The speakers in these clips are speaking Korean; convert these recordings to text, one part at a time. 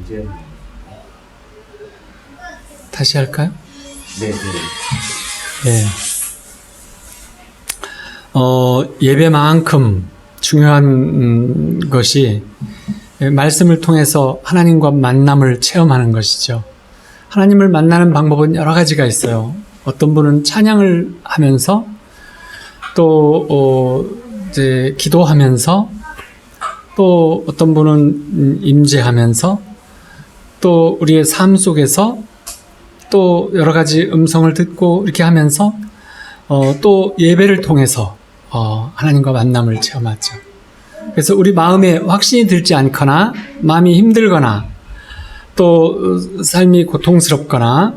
이제 다시 할까요? 네, 네. 예. 예배만큼 중요한 것이 말씀을 통해서 하나님과 만남을 체험하는 것이죠. 하나님을 만나는 방법은 여러 가지가 있어요. 어떤 분은 찬양을 하면서 또 이제 기도하면서 또 어떤 분은 임재하면서 또 우리의 삶 속에서 또 여러 가지 음성을 듣고 이렇게 하면서 또 예배를 통해서 하나님과 만남을 체험하죠. 그래서 우리 마음에 확신이 들지 않거나 마음이 힘들거나 또 삶이 고통스럽거나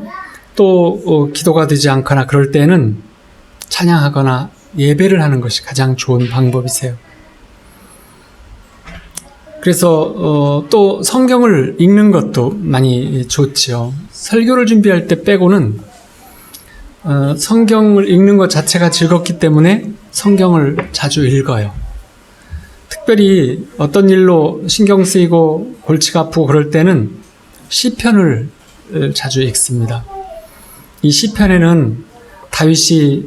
또 기도가 되지 않거나 그럴 때는 찬양하거나 예배를 하는 것이 가장 좋은 방법이세요. 그래서 또 성경을 읽는 것도 많이 좋지요. 설교를 준비할 때 빼고는 성경을 읽는 것 자체가 즐겁기 때문에 성경을 자주 읽어요. 특별히 어떤 일로 신경 쓰이고 골치가 아프고 그럴 때는 시편을 자주 읽습니다. 이 시편에는 다윗이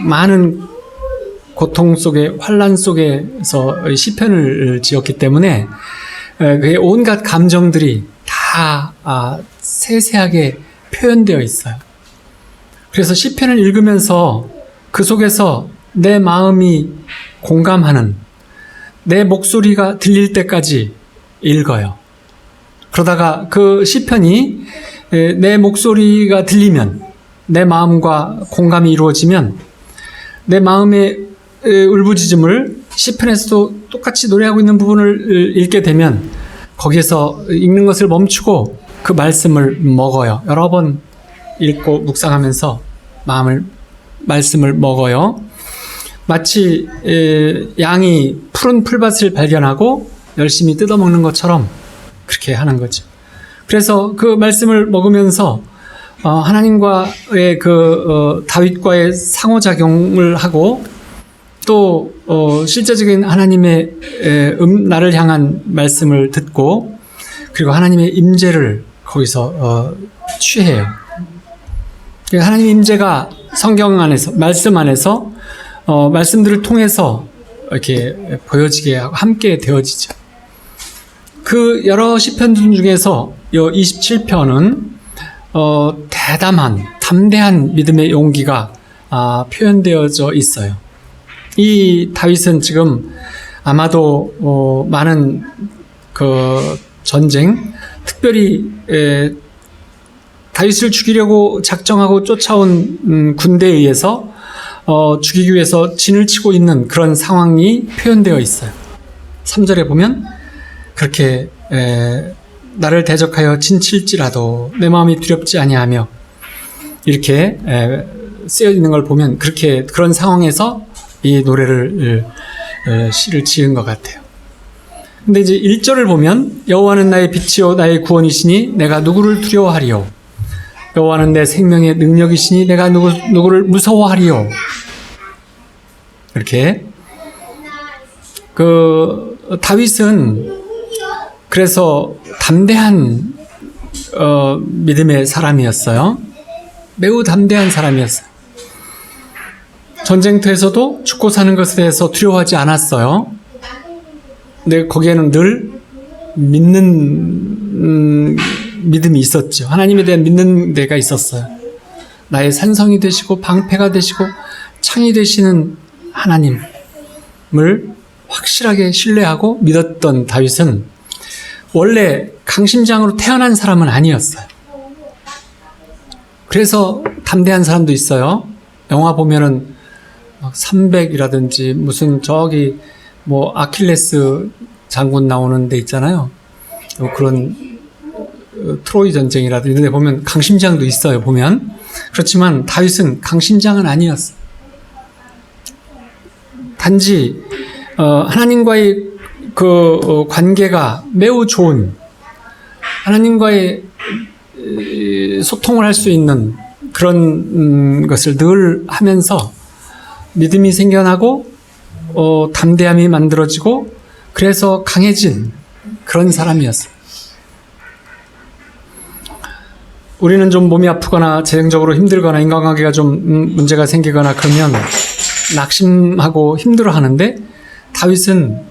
많은 고통 속에 환난 속에서 시편을 지었기 때문에 그의 온갖 감정들이 다 세세하게 표현되어 있어요. 그래서 시편을 읽으면서 그 속에서 내 마음이 공감하는 내 목소리가 들릴 때까지 읽어요. 그러다가 그 시편이 내 목소리가 들리면 내 마음과 공감이 이루어지면 내 마음의 울부짖음을 시편에서도 똑같이 노래하고 있는 부분을 읽게 되면 거기에서 읽는 것을 멈추고 그 말씀을 먹어요. 여러 번 읽고 묵상하면서 말씀을 먹어요. 마치 양이 푸른 풀밭을 발견하고 열심히 뜯어먹는 것처럼 그렇게 하는 거죠. 그래서 그 말씀을 먹으면서 하나님과의 다윗과의 상호작용을 하고 또 실제적인 하나님의 나를 향한 말씀을 듣고 그리고 하나님의 임재를 거기서 취해요. 하나님의 임재가 성경 안에서 말씀 안에서 말씀들을 통해서 이렇게 보여지게 하고 함께 되어지죠. 그 여러 시편 중에서 이 27편은 대담한 담대한 믿음의 용기가 표현되어져 있어요. 이 다윗은 지금 아마도 많은 전쟁, 특별히 다윗을 죽이려고 작정하고 쫓아온 군대에 의해서 죽이기 위해서 진을 치고 있는 그런 상황이 표현되어 있어요. 3절에 보면 그렇게 나를 대적하여 진칠지라도 내 마음이 두렵지 아니하며 이렇게 쓰여 있는 걸 보면 그런 상황에서 이 노래를 시를 지은 것 같아요. 근데 이제 1절을 보면 여호와는 나의 빛이요 나의 구원이시니 내가 누구를 두려워하리요. 여호와는 내 생명의 능력이시니 내가 누구를 무서워하리요. 이렇게 다윗은 그래서 담대한 믿음의 사람이었어요. 매우 담대한 사람이었어요. 전쟁터에서도 죽고 사는 것에 대해서 두려워하지 않았어요. 근데 거기에는 늘 믿는 믿음이 있었죠. 하나님에 대한 믿는 데가 있었어요. 나의 산성이 되시고 방패가 되시고 창이 되시는 하나님을 확실하게 신뢰하고 믿었던 다윗은 원래 강심장으로 태어난 사람은 아니었어요. 그래서 담대한 사람도 있어요. 영화 보면은 300이라든지 무슨 저기 아킬레스 장군 나오는 데 있잖아요. 그런 트로이 전쟁이라든지 이런 데 보면 강심장도 있어요. 보면. 그렇지만 다윗은 강심장은 아니었어요. 단지 하나님과의 관계가 매우 좋은, 하나님과의 소통을 할 수 있는 그런 것을 늘 하면서 믿음이 생겨나고 담대함이 만들어지고 그래서 강해진 그런 사람이었어요. 우리는 좀 몸이 아프거나 재정적으로 힘들거나 인간관계가 좀 문제가 생기거나 그러면 낙심하고 힘들어하는데 다윗은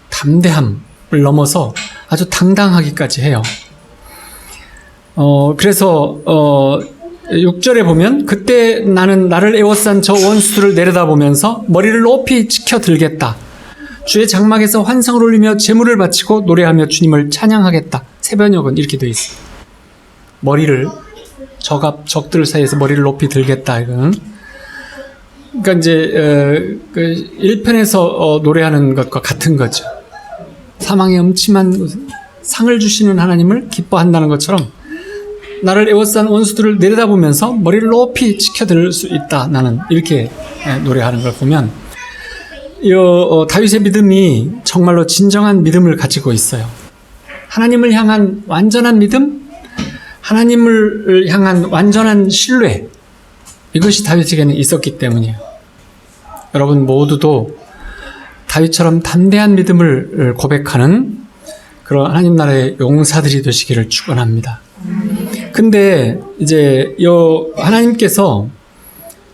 담대함을 넘어서 아주 당당하기까지 해요. 그래서 6절에 보면 그때 나는 나를 에워싼 저 원수들을 내려다보면서 머리를 높이 치켜 들겠다. 주의 장막에서 환상을 올리며 제물을 바치고 노래하며 주님을 찬양하겠다. 새번역은 이렇게 되어 있어요. 머리를 적들 사이에서 머리를 높이 들겠다. 이거는 그러니까 이제 1편에서 노래하는 것과 같은 거죠. 사망의 음침한 상을 주시는 하나님을 기뻐한다는 것처럼 나를 에워싼 원수들을 내려다보면서 머리를 높이 치켜들 수 있다. 나는 이렇게 노래하는 걸 보면 다윗의 믿음이 정말로 진정한 믿음을 가지고 있어요. 하나님을 향한 완전한 믿음, 하나님을 향한 완전한 신뢰, 이것이 다윗에게는 있었기 때문이에요. 여러분 모두도 다윗처럼 담대한 믿음을 고백하는 그런 하나님 나라의 용사들이 되시기를 축원합니다. 근데 이제 하나님께서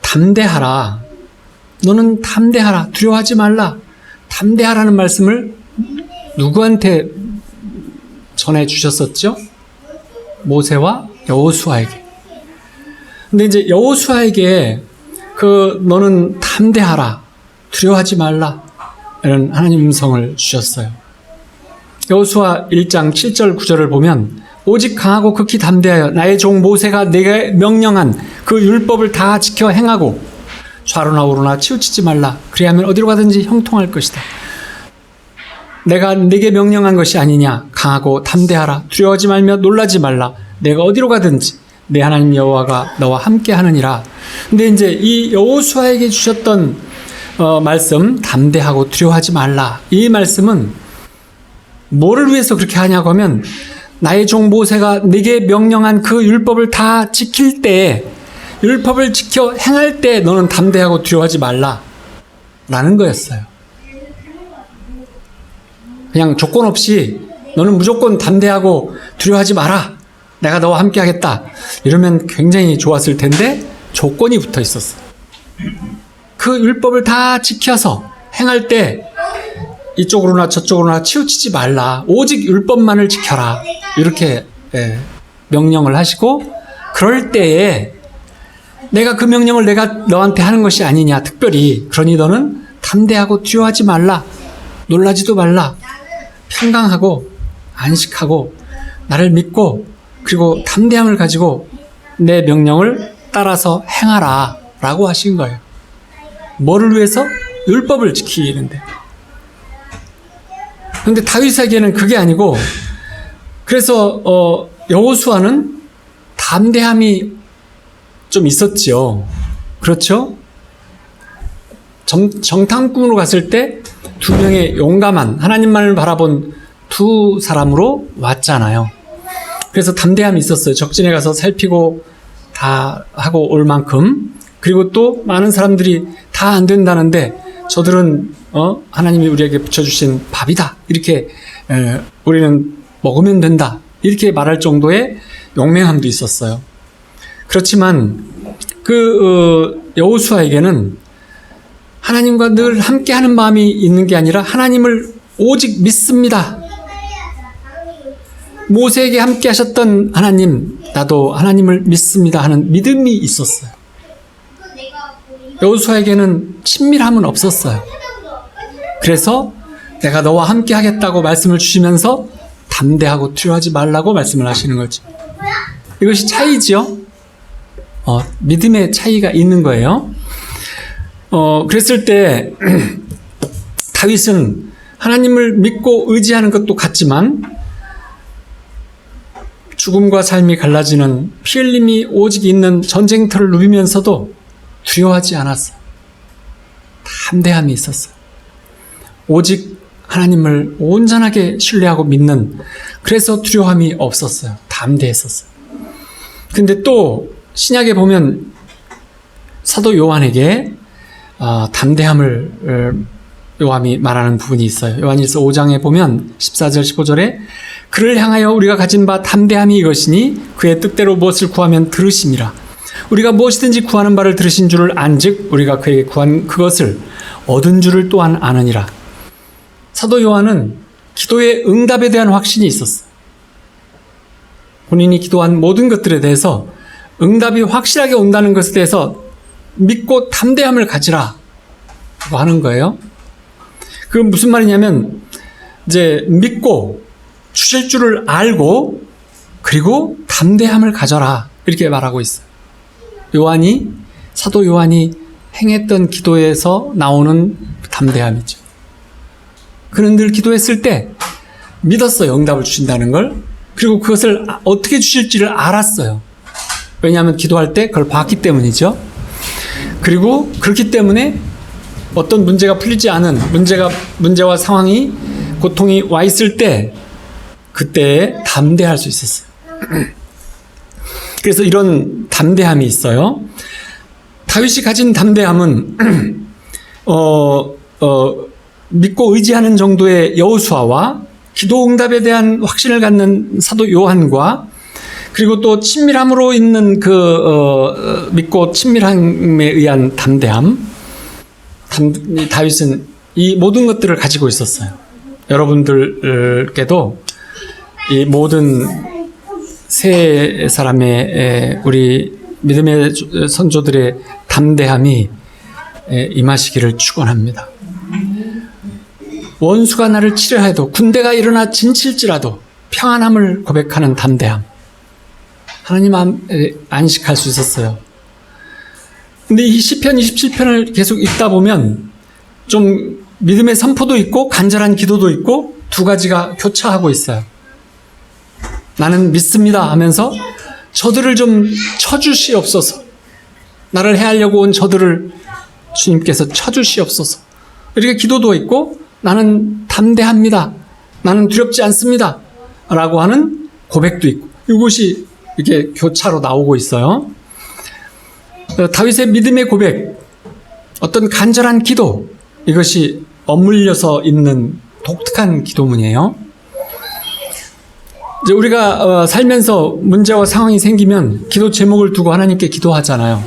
담대하라, 너는 담대하라, 두려워하지 말라, 담대하라는 말씀을 누구한테 전해 주셨었죠? 모세와 여호수아에게. 근데 이제 여호수아에게 너는 담대하라, 두려워하지 말라, 이런 하나님 음성을 주셨어요. 여호수아 1장 7절 9절을 보면 오직 강하고 극히 담대하여 나의 종 모세가 내게 명령한 그 율법을 다 지켜 행하고 좌로나 우로나 치우치지 말라. 그리하면 어디로 가든지 형통할 것이다. 내가 네게 명령한 것이 아니냐. 강하고 담대하라. 두려워하지 말며 놀라지 말라. 내가 어디로 가든지 내 하나님 여호와가 너와 함께 하느니라. 근데 이제 이 여호수아에게 주셨던 말씀, 담대하고 두려워하지 말라, 이 말씀은 뭐를 위해서 그렇게 하냐고 하면 나의 종 모세가 네게 명령한 그 율법을 다 지킬 때, 율법을 지켜 행할 때 너는 담대하고 두려워하지 말라 라는 거였어요. 그냥 조건 없이 너는 무조건 담대하고 두려워하지 마라, 내가 너와 함께 하겠다, 이러면 굉장히 좋았을 텐데 조건이 붙어 있었어요. 그 율법을 다 지켜서 행할 때 이쪽으로나 저쪽으로나 치우치지 말라, 오직 율법만을 지켜라, 이렇게 명령을 하시고, 그럴 때에 내가 그 명령을 내가 너한테 하는 것이 아니냐, 특별히. 그러니 너는 담대하고 두려워하지 말라, 놀라지도 말라, 평강하고 안식하고 나를 믿고 그리고 담대함을 가지고 내 명령을 따라서 행하라 라고 하신 거예요. 뭐를 위해서? 율법을 지키는데. 그런데 다윗에게는 그게 아니고, 그래서 여호수아는 담대함이 좀 있었지요. 그렇죠? 정탐꾼으로 갔을 때 두 명의 용감한 하나님만을 바라본 두 사람으로 왔잖아요. 그래서 담대함이 있었어요. 적진에 가서 살피고 다 하고 올 만큼. 그리고 또 많은 사람들이 다 안 된다는데 저들은 하나님이 우리에게 붙여주신 밥이다, 이렇게 우리는 먹으면 된다, 이렇게 말할 정도의 용맹함도 있었어요. 그렇지만 여호수아에게는 하나님과 늘 함께하는 마음이 있는 게 아니라 하나님을 오직 믿습니다. 모세에게 함께 하셨던 하나님, 나도 하나님을 믿습니다 하는 믿음이 있었어요. 여호수아에게는 친밀함은 없었어요. 그래서 내가 너와 함께 하겠다고 말씀을 주시면서 담대하고 두려워하지 말라고 말씀을 하시는 거죠. 이것이 차이죠. 믿음의 차이가 있는 거예요. 그랬을 때 다윗은 하나님을 믿고 의지하는 것도 같지만 죽음과 삶이 갈라지는 피 흘림이 오직 있는 전쟁터를 누비면서도 두려워하지 않았어요. 담대함이 있었어요. 오직 하나님을 온전하게 신뢰하고 믿는, 그래서 두려움이 없었어요. 담대했었어요. 근데 또 신약에 보면 사도 요한에게 담대함을 요한이 말하는 부분이 있어요. 요한일서 5장에 보면 14절 15절에 그를 향하여 우리가 가진 바 담대함이 이것이니 그의 뜻대로 무엇을 구하면 들으심이라. 우리가 무엇이든지 구하는 바를 들으신 줄을 안즉 우리가 그에게 구한 그것을 얻은 줄을 또한 아느니라. 사도 요한은 기도의 응답에 대한 확신이 있었어요. 본인이 기도한 모든 것들에 대해서 응답이 확실하게 온다는 것에 대해서 믿고 담대함을 가지라 고 하는 거예요. 그건 무슨 말이냐면 이제 믿고 주실 줄을 알고 그리고 담대함을 가져라 이렇게 말하고 있어요. 사도 요한이 행했던 기도에서 나오는 담대함이죠. 그는 늘 기도했을 때 믿었어요. 응답을 주신다는 걸. 그리고 그것을 어떻게 주실지를 알았어요. 왜냐하면 기도할 때 그걸 봤기 때문이죠. 그리고 그렇기 때문에 어떤 문제가 풀리지 않은 문제와 상황이 고통이 와 있을 때 그때 담대할 수 있었어요. 그래서 이런 담대함이 있어요. 다윗이 가진 담대함은 믿고 의지하는 정도의 여호수아와 기도 응답에 대한 확신을 갖는 사도 요한과 그리고 또 친밀함으로 있는 믿고 친밀함에 의한 담대함. 다윗은 이 모든 것들을 가지고 있었어요. 여러분들께도 이 모든 세 사람의 우리 믿음의 선조들의 담대함이 임하시기를 축원합니다. 원수가 나를 치려 해도 군대가 일어나 진칠지라도 평안함을 고백하는 담대함. 하나님 안식할 수 있었어요. 근데 이 시편 27편을 계속 읽다 보면 좀 믿음의 선포도 있고 간절한 기도도 있고 두 가지가 교차하고 있어요. 나는 믿습니다 하면서 저들을 좀 쳐주시옵소서. 나를 해하려고 온 저들을 주님께서 쳐주시옵소서. 이렇게 기도도 있고 나는 담대합니다. 나는 두렵지 않습니다. 라고 하는 고백도 있고 이것이 이렇게 교차로 나오고 있어요. 다윗의 믿음의 고백, 어떤 간절한 기도, 이것이 엇물려서 있는 독특한 기도문이에요. 이제 우리가 살면서 문제와 상황이 생기면 기도 제목을 두고 하나님께 기도하잖아요.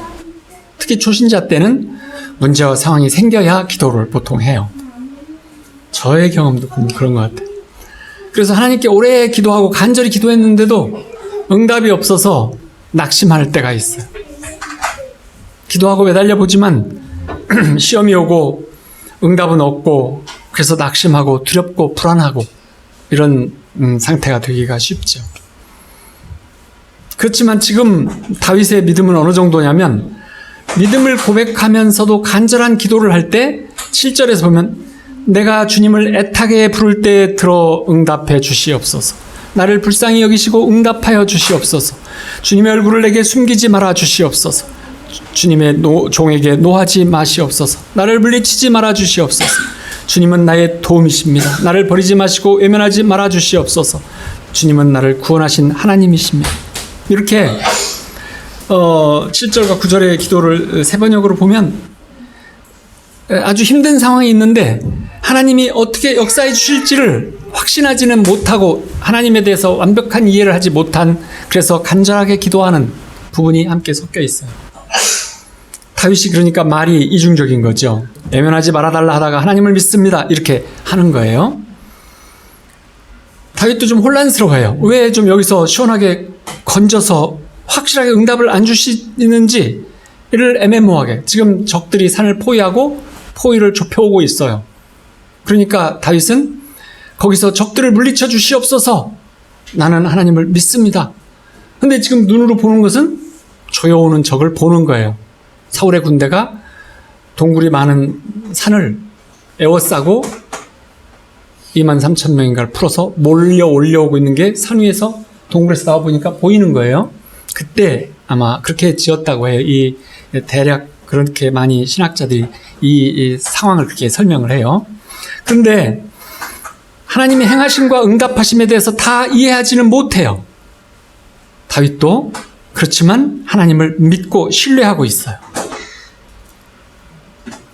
특히 초신자 때는 문제와 상황이 생겨야 기도를 보통 해요. 저의 경험도 그런 것 같아요. 그래서 하나님께 오래 기도하고 간절히 기도했는데도 응답이 없어서 낙심할 때가 있어요. 기도하고 매달려 보지만 시험이 오고 응답은 없고 그래서 낙심하고 두렵고 불안하고 이런 상태가 되기가 쉽죠. 그렇지만 지금 다윗의 믿음은 어느 정도냐면 믿음을 고백하면서도 간절한 기도를 할 때 7절에서 보면 내가 주님을 애타게 부를 때 들어 응답해 주시옵소서. 나를 불쌍히 여기시고 응답하여 주시옵소서. 주님의 얼굴을 내게 숨기지 말아 주시옵소서. 주님의 종에게 노하지 마시옵소서. 나를 물리치지 말아 주시옵소서. 주님은 나의 도움이십니다. 나를 버리지 마시고 외면하지 말아 주시옵소서. 주님은 나를 구원하신 하나님이십니다. 이렇게 7절과 9절의 기도를 세 번역으로 보면 아주 힘든 상황이 있는데 하나님이 어떻게 역사해 주실지를 확신하지는 못하고 하나님에 대해서 완벽한 이해를 하지 못한, 그래서 간절하게 기도하는 부분이 함께 섞여 있어요. 다윗이 그러니까 말이 이중적인 거죠. 외면하지 말아달라 하다가 하나님을 믿습니다 이렇게 하는 거예요. 다윗도 좀 혼란스러워해요. 왜 좀 여기서 시원하게 건져서 확실하게 응답을 안 주시는지 이를 애매모호하게, 지금 적들이 산을 포위하고 포위를 좁혀오고 있어요. 그러니까 다윗은 거기서 적들을 물리쳐 주시옵소서, 나는 하나님을 믿습니다. 근데 지금 눈으로 보는 것은 조여오는 적을 보는 거예요. 사울의 군대가 동굴이 많은 산을 에워싸고 23,000명인가를 풀어서 몰려 올려오고 있는 게 산 위에서 동굴에서 나와보니까 보이는 거예요. 그때 아마 그렇게 지었다고 해요. 이 대략 그렇게 많이 신학자들이 이 상황을 그렇게 설명을 해요. 그런데 하나님의 행하심과 응답하심에 대해서 다 이해하지는 못해요. 다윗도 그렇지만 하나님을 믿고 신뢰하고 있어요.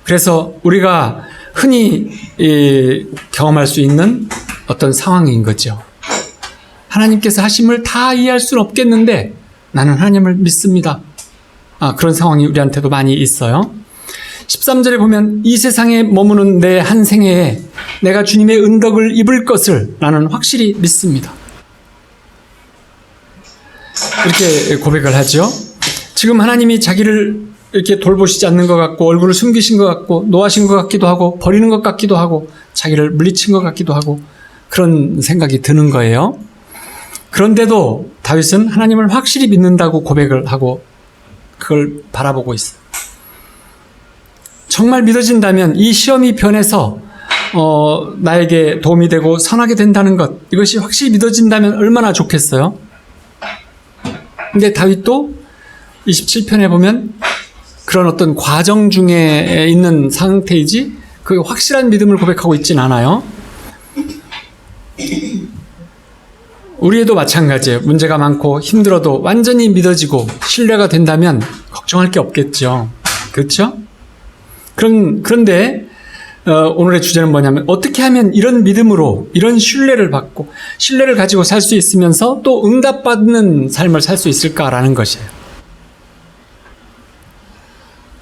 그래서 우리가 흔히 경험할 수 있는 어떤 상황인 거죠. 하나님께서 하심을 다 이해할 수는 없겠는데 나는 하나님을 믿습니다. 그런 상황이 우리한테도 많이 있어요. 13절에 보면 이 세상에 머무는 내 한 생애에 내가 주님의 은덕을 입을 것을 나는 확실히 믿습니다. 이렇게 고백을 하죠. 지금 하나님이 자기를 이렇게 돌보시지 않는 것 같고 얼굴을 숨기신 것 같고 노하신 것 같기도 하고 버리는 것 같기도 하고 자기를 물리친 것 같기도 하고 그런 생각이 드는 거예요. 그런데도 다윗은 하나님을 확실히 믿는다고 고백을 하고 그걸 바라보고 있어요. 정말 믿어진다면 이 시험이 변해서 나에게 도움이 되고 선하게 된다는 것, 이것이 확실히 믿어진다면 얼마나 좋겠어요. 근데 다윗도 27편에 보면 그런 어떤 과정 중에 있는 상태이지 그 확실한 믿음을 고백하고 있진 않아요. 우리에도 마찬가지예요. 문제가 많고 힘들어도 완전히 믿어지고 신뢰가 된다면 걱정할 게 없겠죠. 그렇죠? 그런데 오늘의 주제는 뭐냐면 어떻게 하면 이런 믿음으로 이런 신뢰를 받고 신뢰를 가지고 살 수 있으면서 또 응답받는 삶을 살 수 있을까라는 것이에요.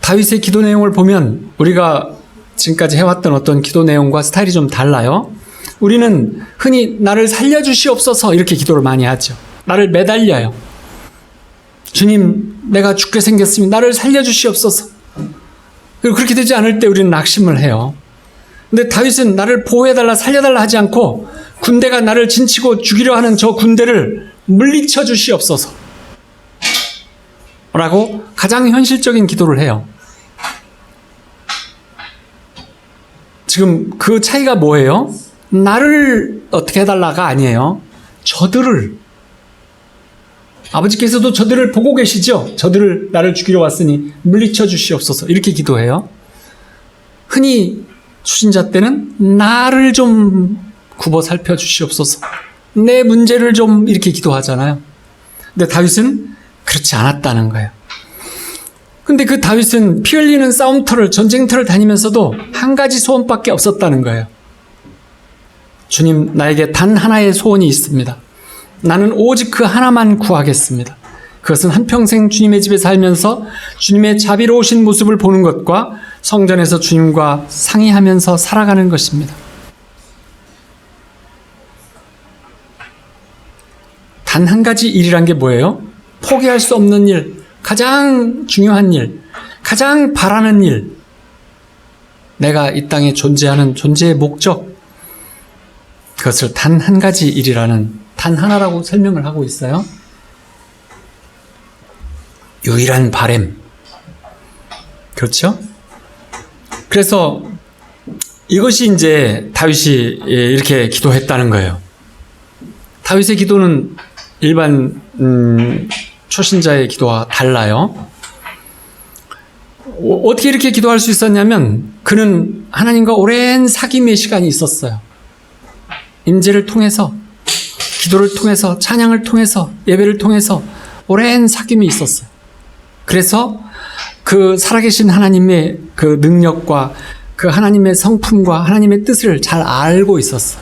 다윗의 기도 내용을 보면 우리가 지금까지 해왔던 어떤 기도 내용과 스타일이 좀 달라요. 우리는 흔히 나를 살려주시옵소서 이렇게 기도를 많이 하죠. 나를 매달려요. 주님, 내가 죽게 생겼으니 나를 살려주시옵소서. 그리고 그렇게 되지 않을 때 우리는 낙심을 해요. 근데 다윗은 나를 보호해달라 살려달라 하지 않고 군대가 나를 진치고 죽이려 하는 저 군대를 물리쳐 주시옵소서 라고 가장 현실적인 기도를 해요. 지금 그 차이가 뭐예요? 나를 어떻게 해달라가 아니에요. 저들을, 아버지께서도 저들을 보고 계시죠? 저들을 나를 죽이러 왔으니 물리쳐 주시옵소서 이렇게 기도해요. 흔히 수신자 때는 나를 좀 굽어 살펴 주시옵소서, 내 문제를 좀 이렇게 기도하잖아요. 근데 다윗은 그렇지 않았다는 거예요. 근데 그 다윗은 피 흘리는 싸움터를, 전쟁터를 다니면서도 한 가지 소원밖에 없었다는 거예요. 주님, 나에게 단 하나의 소원이 있습니다. 나는 오직 그 하나만 구하겠습니다. 그것은 한평생 주님의 집에 살면서 주님의 자비로우신 모습을 보는 것과 성전에서 주님과 상의하면서 살아가는 것입니다. 단 한 가지 일이란 게 뭐예요? 포기할 수 없는 일, 가장 중요한 일, 가장 바라는 일, 내가 이 땅에 존재하는 존재의 목적, 그것을 단 한 가지 일이라는, 단 하나라고 설명을 하고 있어요. 유일한 바램. 그렇죠? 그래서 이것이 이제 다윗이 이렇게 기도했다는 거예요. 다윗의 기도는 일반 초신자의 기도와 달라요. 어떻게 이렇게 기도할 수 있었냐면 그는 하나님과 오랜 사귐의 시간이 있었어요. 임재를 통해서, 기도를 통해서, 찬양을 통해서, 예배를 통해서 오랜 사귐이 있었어요. 그래서 그 살아계신 하나님의 그 능력과 그 하나님의 성품과 하나님의 뜻을 잘 알고 있었어요.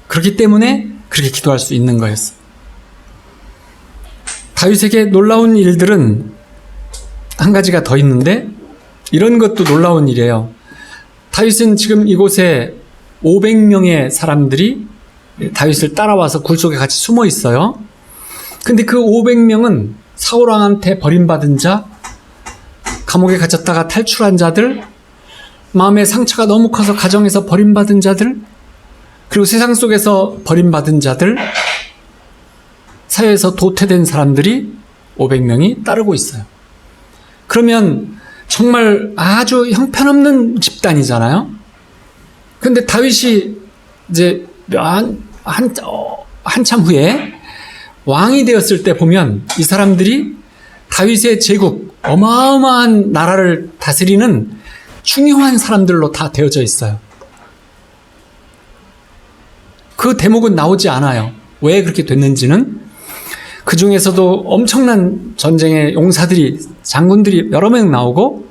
그렇기 때문에 그렇게 기도할 수 있는 거였어요. 다윗에게 놀라운 일들은 한 가지가 더 있는데 이런 것도 놀라운 일이에요. 다윗은 지금 이곳에 500명의 사람들이 다윗을 따라와서 굴 속에 같이 숨어 있어요. 근데 그 500명은 사울왕한테 버림받은 자, 감옥에 갇혔다가 탈출한 자들, 마음의 상처가 너무 커서 가정에서 버림받은 자들, 그리고 세상 속에서 버림받은 자들, 사회에서 도태된 사람들이 500명이 따르고 있어요. 그러면 정말 아주 형편없는 집단이잖아요. 근데 다윗이 이제 한참 후에 왕이 되었을 때 보면 이 사람들이 다윗의 제국, 어마어마한 나라를 다스리는 중요한 사람들로 다 되어져 있어요. 그 대목은 나오지 않아요. 왜 그렇게 됐는지는. 그 중에서도 엄청난 전쟁의 용사들이, 장군들이 여러 명 나오고,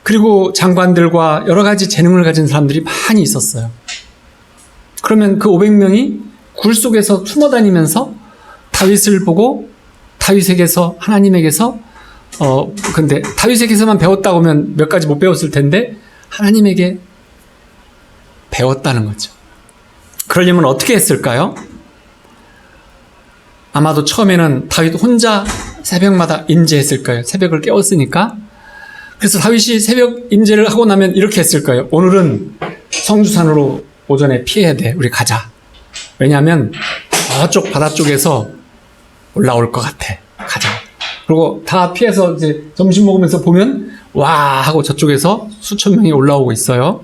그리고 장관들과 여러 가지 재능을 가진 사람들이 많이 있었어요. 그러면 그 500명이 굴 속에서 숨어 다니면서 다윗을 보고 다윗에게서 하나님에게서 근데 다윗에게서만 배웠다고 하면 몇 가지 못 배웠을 텐데 하나님에게 배웠다는 거죠. 그러려면 어떻게 했을까요? 아마도 처음에는 다윗 혼자 새벽마다 임재했을 거예요. 새벽을 깨웠으니까. 그래서 다윗이 새벽 임재를 하고 나면 이렇게 했을 거예요. 오늘은 성주산으로 오전에 피해야 돼. 우리 가자. 왜냐하면 저쪽 바다 쪽에서 올라올 것 같아. 가자. 그리고 다 피해서 이제 점심 먹으면서 보면 와 하고 저쪽에서 수천 명이 올라오고 있어요.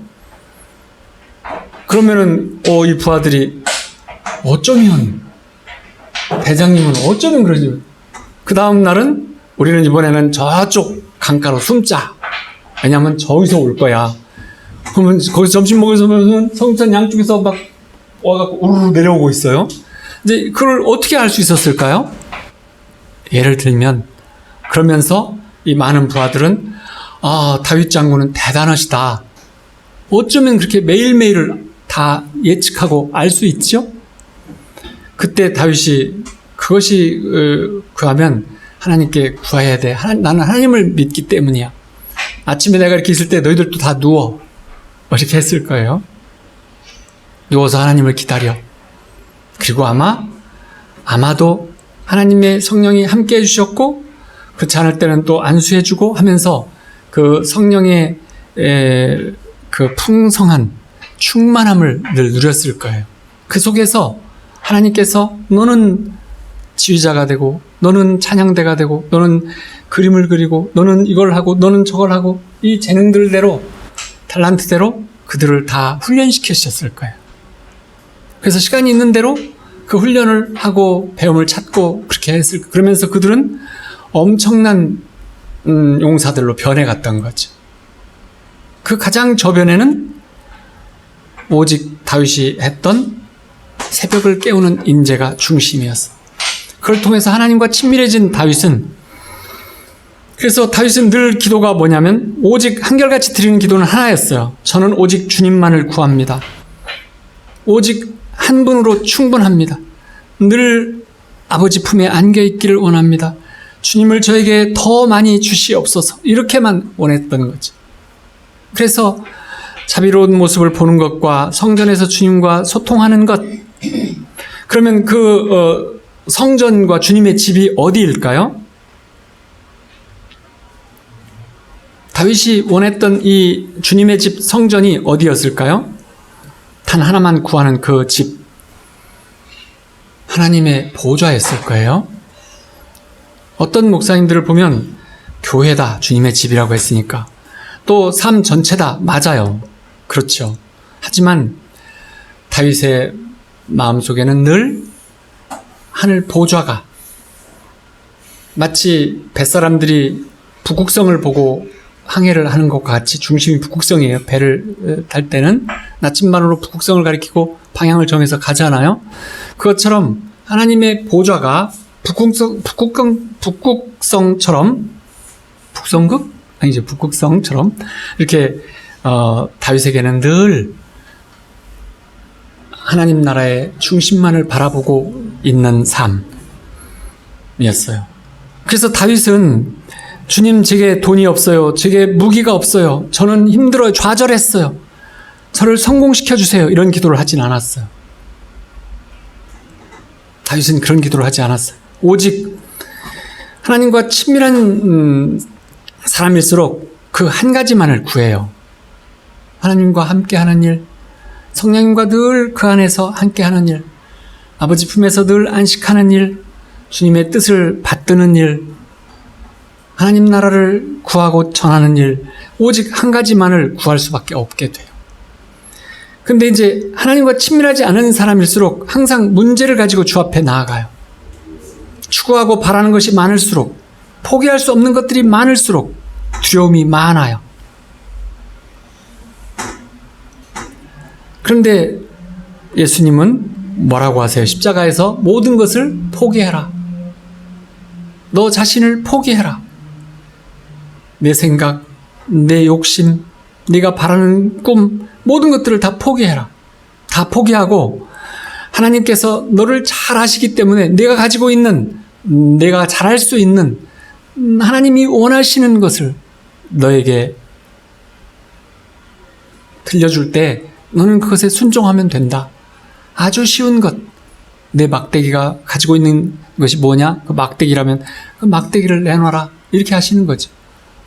그러면은 이 부하들이 어쩌면 대장님은 어쩌면 그러지. 그 다음 날은 우리는 이번에는 저쪽 강가로 숨자. 왜냐하면 저기서 올 거야. 그러면 거기서 점심 먹으면서 성산 양쪽에서 막 와갖고 우르르 내려오고 있어요. 이제 그걸 어떻게 알 수 있었을까요? 예를 들면 그러면서 이 많은 부하들은 다윗 장군은 대단하시다. 어쩌면 그렇게 매일매일을 다 예측하고 알 수 있죠? 그때 다윗이 그것이 구하면 하나님께 구해야 돼. 나는 하나님을 믿기 때문이야. 아침에 내가 이렇게 있을 때 너희들도 다 누워. 이렇게 했을 거예요. 누워서 하나님을 기다려. 그리고 아마도 하나님의 성령이 함께 해주셨고 그렇지 않을 때는 또 안수해주고 하면서 그 성령의 그 풍성한 충만함을 늘 누렸을 거예요. 그 속에서 하나님께서 너는 지휘자가 되고 너는 찬양대가 되고 너는 그림을 그리고 너는 이걸 하고 너는 저걸 하고 이 재능들대로 탤런트대로 그들을 다 훈련시켜 주셨을 거예요. 그래서 시간이 있는 대로 그 훈련을 하고 배움을 찾고 그렇게 했을 거예요. 그러면서 그들은 엄청난 용사들로 변해갔던 거죠. 그 가장 저변에는 오직 다윗이 했던 새벽을 깨우는 임재가 중심이었어. 그걸 통해서 하나님과 친밀해진 다윗은 그래서 다윗은 늘 기도가 뭐냐면 오직 한결같이 드리는 기도는 하나였어요. 저는 오직 주님만을 구합니다. 오직 한 분으로 충분합니다. 늘 아버지 품에 안겨 있기를 원합니다. 주님을 저에게 더 많이 주시옵소서. 이렇게만 원했던 거죠. 그래서 자비로운 모습을 보는 것과 성전에서 주님과 소통하는 것. 그러면 그 성전과 주님의 집이 어디일까요? 다윗이 원했던 이 주님의 집 성전이 어디였을까요? 단 하나만 구하는 그 집. 하나님의 보좌였을 거예요. 어떤 목사님들을 보면 교회다, 주님의 집이라고 했으니까. 또 삶 전체다, 맞아요. 그렇죠. 하지만 다윗의 마음속에는 늘 하늘 보좌가 마치 뱃사람들이 북극성을 보고 항해를 하는 것과 같이 중심이 북극성이에요. 배를 탈 때는 나침반으로 북극성을 가리키고 방향을 정해서 가잖아요. 그것처럼 하나님의 보좌가 북극성처럼 북성극? 아니죠. 북극성처럼 이렇게 다윗에게는 늘 하나님 나라의 중심만을 바라보고 있는 삶이었어요. 그래서 다윗은 주님 제게 돈이 없어요. 제게 무기가 없어요. 저는 힘들어요. 좌절했어요. 저를 성공시켜 주세요. 이런 기도를 하진 않았어요. 다윗은 그런 기도를 하지 않았어요. 오직 하나님과 친밀한 사람일수록 그 한 가지만을 구해요. 하나님과 함께하는 일, 성령님과 늘 그 안에서 함께하는 일, 아버지 품에서 늘 안식하는 일, 주님의 뜻을 받드는 일, 하나님 나라를 구하고 전하는 일, 오직 한 가지만을 구할 수밖에 없게 돼요. 근데 이제 하나님과 친밀하지 않은 사람일수록 항상 문제를 가지고 주 앞에 나아가요. 추구하고 바라는 것이 많을수록, 포기할 수 없는 것들이 많을수록 두려움이 많아요. 그런데 예수님은 뭐라고 하세요? 십자가에서 모든 것을 포기해라. 너 자신을 포기해라. 내 생각, 내 욕심, 네가 바라는 꿈, 모든 것들을 다 포기해라. 다 포기하고 하나님께서 너를 잘 아시기 때문에 내가 가지고 있는, 내가 잘할 수 있는 하나님이 원하시는 것을 너에게 들려줄 때 너는 그것에 순종하면 된다. 아주 쉬운 것. 내 막대기가 가지고 있는 것이 뭐냐? 그 막대기라면 그 막대기를 내놔라. 이렇게 하시는 거죠.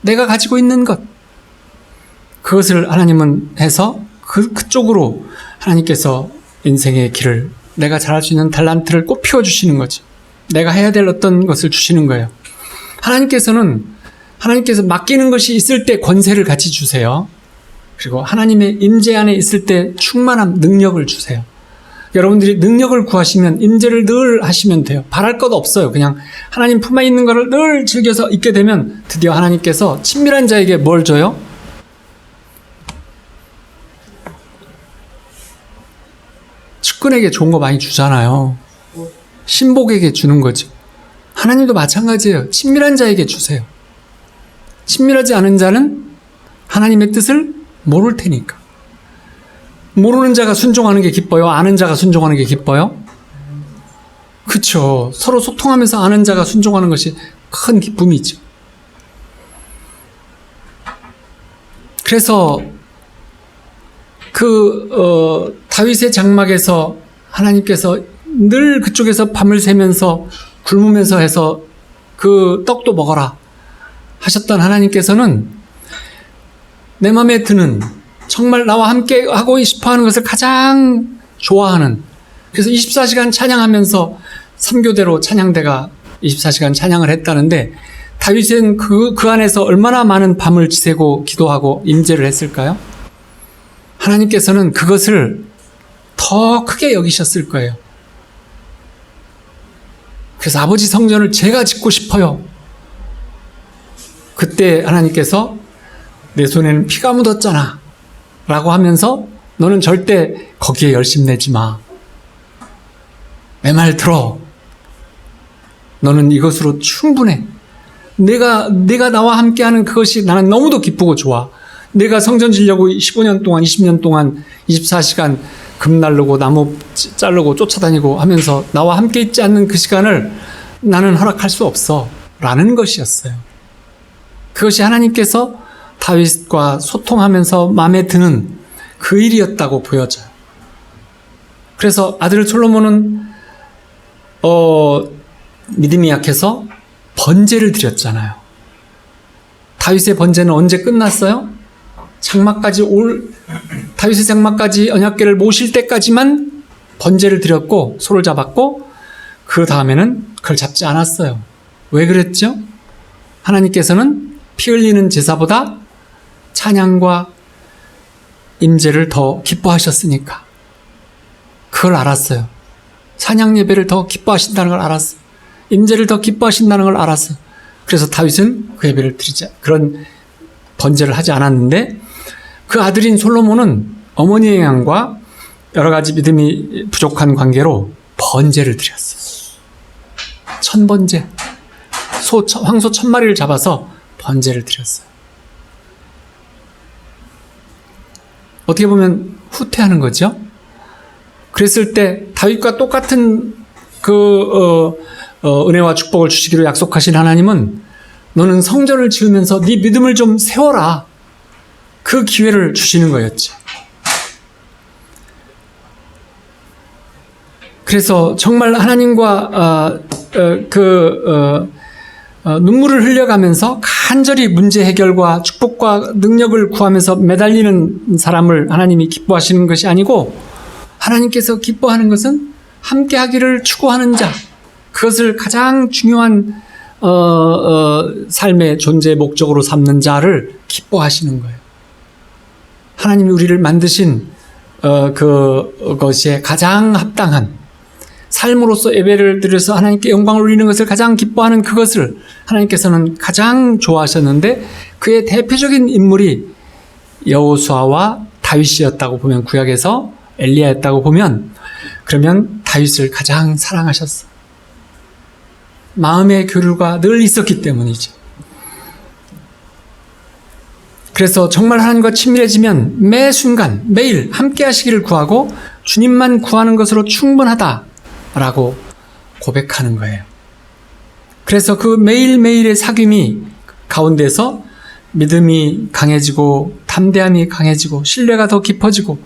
내가 가지고 있는 것. 그것을 하나님은 해서 그쪽으로 하나님께서 인생의 길을, 내가 잘할 수 있는 탤런트를 꼭 피워주시는 거죠. 내가 해야 될 어떤 것을 주시는 거예요. 하나님께서 맡기는 것이 있을 때 권세를 같이 주세요. 그리고 하나님의 임재 안에 있을 때 충만한 능력을 주세요. 여러분들이 능력을 구하시면 임재를 늘 하시면 돼요. 바랄 것 없어요. 그냥 하나님 품에 있는 것을 늘 즐겨서 있게 되면 드디어 하나님께서 친밀한 자에게 뭘 줘요? 측근에게 좋은 거 많이 주잖아요. 신복에게 주는 거죠. 하나님도 마찬가지예요. 친밀한 자에게 주세요. 친밀하지 않은 자는 하나님의 뜻을 모를 테니까. 모르는 자가 순종하는 게 기뻐요? 아는 자가 순종하는 게 기뻐요? 그쵸. 서로 소통하면서 아는 자가 순종하는 것이 큰 기쁨이죠. 그래서 다윗의 장막에서 하나님께서 늘 그쪽에서 밤을 새면서 굶으면서 해서 그 떡도 먹어라 하셨던 하나님께서는 내 마음에 드는, 정말 나와 함께 하고 싶어 하는 것을 가장 좋아하는, 그래서 24시간 찬양하면서 3교대로 찬양대가 24시간 찬양을 했다는데, 다윗은 그 안에서 얼마나 많은 밤을 지새고 기도하고 임재를 했을까요? 하나님께서는 그것을 더 크게 여기셨을 거예요. 그래서 아버지 성전을 제가 짓고 싶어요. 그때 하나님께서 내 손에는 피가 묻었잖아 라고 하면서 너는 절대 거기에 열심 내지 마. 내 말 들어. 너는 이것으로 충분해. 내가 나와 함께하는 그것이 나는 너무도 기쁘고 좋아. 내가 성전 지려고 15년 동안 20년 동안 24시간 금 날르고 나무 자르고 쫓아다니고 하면서 나와 함께 있지 않는 그 시간을 나는 허락할 수 없어 라는 것이었어요. 그것이 하나님께서 다윗과 소통하면서 마음에 드는 그 일이었다고 보여져요. 그래서 아들 솔로몬은 믿음이 약해서 번제를 드렸잖아요. 다윗의 번제는 언제 끝났어요? 다윗의 장막까지 언약궤를 모실 때까지만 번제를 드렸고 소를 잡았고, 그 다음에는 그걸 잡지 않았어요. 왜 그랬죠? 하나님께서는 피 흘리는 제사보다 찬양과 임재를 더 기뻐하셨으니까 그걸 알았어요. 찬양 예배를 더 기뻐하신다는 걸 알았어요. 임재를 더 기뻐하신다는 걸 알았어요. 그래서 다윗은 그 예배를 드리자, 그런 번제를 하지 않았는데, 그 아들인 솔로몬은 어머니의 영향과 여러 가지 믿음이 부족한 관계로 번제를 드렸어요. 천번제, 황소 1000마리를 잡아서 번제를 드렸어요. 어떻게 보면 후퇴하는 거죠. 그랬을 때 다윗과 똑같은 은혜와 축복을 주시기로 약속하신 하나님은 너는 성전을 지으면서 네 믿음을 좀 세워라, 그 기회를 주시는 거였죠. 그래서 정말 하나님과 눈물을 흘려가면서 간절히 문제 해결과 축복과 능력을 구하면서 매달리는 사람을 하나님이 기뻐하시는 것이 아니고, 하나님께서 기뻐하는 것은 함께 하기를 추구하는 자, 그것을 가장 중요한 삶의 존재의 목적으로 삼는 자를 기뻐하시는 거예요. 하나님이 우리를 만드신 그것에 가장 합당한 삶으로서 예배를 드려서 하나님께 영광을 올리는 것을 가장 기뻐하는 그것을 하나님께서는 가장 좋아하셨는데, 그의 대표적인 인물이 여호수아와 다윗이었다고 보면, 구약에서 엘리야였다고 보면, 그러면 다윗을 가장 사랑하셨어. 마음의 교류가 늘 있었기 때문이죠. 그래서 정말 하나님과 친밀해지면 매 순간 매일 함께 하시기를 구하고, 주님만 구하는 것으로 충분하다라고 고백하는 거예요. 그래서 그 매일매일의 사귐이 가운데서 믿음이 강해지고 담대함이 강해지고 신뢰가 더 깊어지고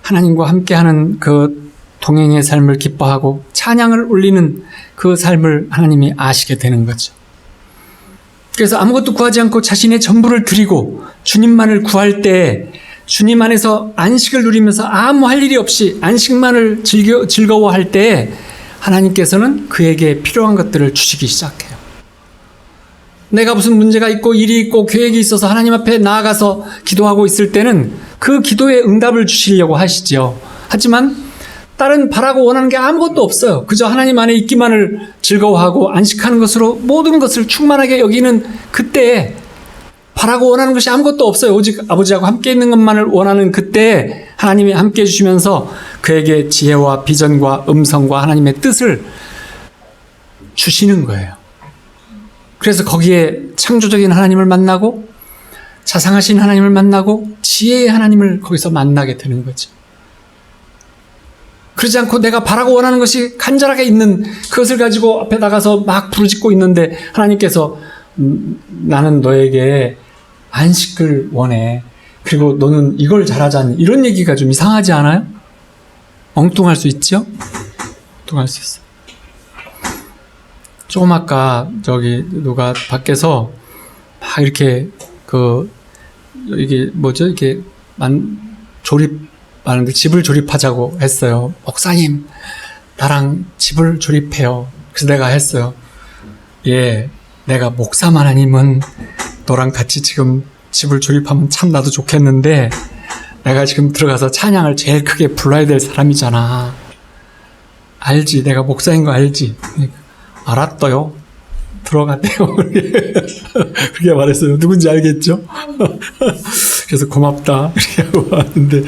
하나님과 함께하는 그 동행의 삶을 기뻐하고 찬양을 올리는 그 삶을 하나님이 아시게 되는 거죠. 그래서 아무것도 구하지 않고 자신의 전부를 드리고 주님만을 구할 때 주님 안에서 안식을 누리면서 아무 할 일이 없이 안식만을 즐거워할 때 하나님께서는 그에게 필요한 것들을 주시기 시작해요. 내가 무슨 문제가 있고 일이 있고 계획이 있어서 하나님 앞에 나아가서 기도하고 있을 때는 그 기도에 응답을 주시려고 하시죠. 하지만 다른 바라고 원하는 게 아무것도 없어요. 그저 하나님 안에 있기만을 즐거워하고 안식하는 것으로 모든 것을 충만하게 여기는 그때에 바라고 원하는 것이 아무것도 없어요. 오직 아버지하고 함께 있는 것만을 원하는 그때에 하나님이 함께 해주시면서 그에게 지혜와 비전과 음성과 하나님의 뜻을 주시는 거예요. 그래서 거기에 창조적인 하나님을 만나고 자상하신 하나님을 만나고 지혜의 하나님을 거기서 만나게 되는 거죠. 그러지 않고 내가 바라고 원하는 것이 간절하게 있는 그것을 가지고 앞에 나가서 막 부르짖고 있는데 하나님께서 나는 너에게 안식을 원해. 그리고 너는 이걸 잘하자니. 이런 얘기가 좀 이상하지 않아요? 엉뚱할 수 있죠? 엉뚱할 수 있어요. 조금 아까 저기 누가 밖에서 막 이렇게 이게 뭐죠? 이렇게 조립하는데 집을 조립하자고 했어요. 목사님, 나랑 집을 조립해요. 그래서 내가 했어요. 예, 내가 목사만 아니면 너랑 같이 지금 집을 조립하면 참 나도 좋겠는데 내가 지금 들어가서 찬양을 제일 크게 불러야 될 사람이잖아. 알지? 내가 목사인 거 알지? 알았어요. 들어갔대요. 그렇게 말했어요. 누군지 알겠죠? 그래서 고맙다. 이렇게 하고 왔는데,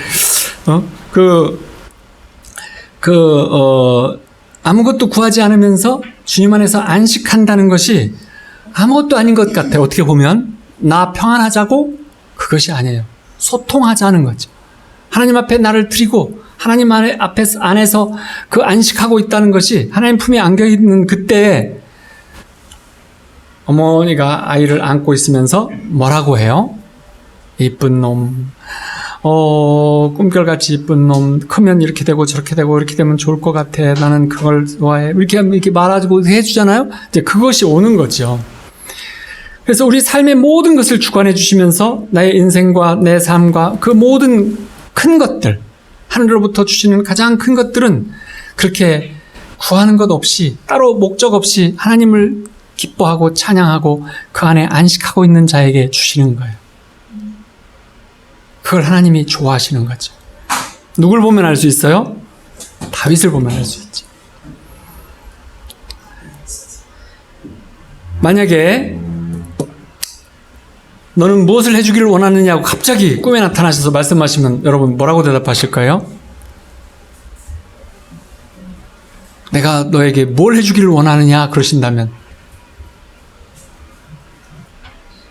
아무것도 구하지 않으면서 주님 안에서 안식한다는 것이 아무것도 아닌 것 같아요. 어떻게 보면. 나 평안하자고? 그것이 아니에요. 소통하자는 거죠. 하나님 앞에 나를 드리고 하나님 안에서 그 안식하고 있다는 것이 하나님 품에 안겨있는 그때에 어머니가 아이를 안고 있으면서 뭐라고 해요? 이쁜 놈, 꿈결같이 이쁜 놈, 크면 이렇게 되고 저렇게 되고 이렇게 되면 좋을 것 같아. 나는 그걸 좋아해. 이렇게 말하고 해주잖아요? 이제 그것이 오는 거죠. 그래서 우리 삶의 모든 것을 주관해 주시면서 나의 인생과 내 삶과 그 모든 큰 것들, 하늘로부터 주시는 가장 큰 것들은 그렇게 구하는 것 없이 따로 목적 없이 하나님을 기뻐하고 찬양하고 그 안에 안식하고 있는 자에게 주시는 거예요. 그걸 하나님이 좋아하시는 거죠. 누굴 보면 알 수 있어요? 다윗을 보면 알 수 있죠. 만약에 너는 무엇을 해주기를 원하느냐고 갑자기 꿈에 나타나셔서 말씀하시면 여러분 뭐라고 대답하실까요? 내가 너에게 뭘 해주기를 원하느냐 그러신다면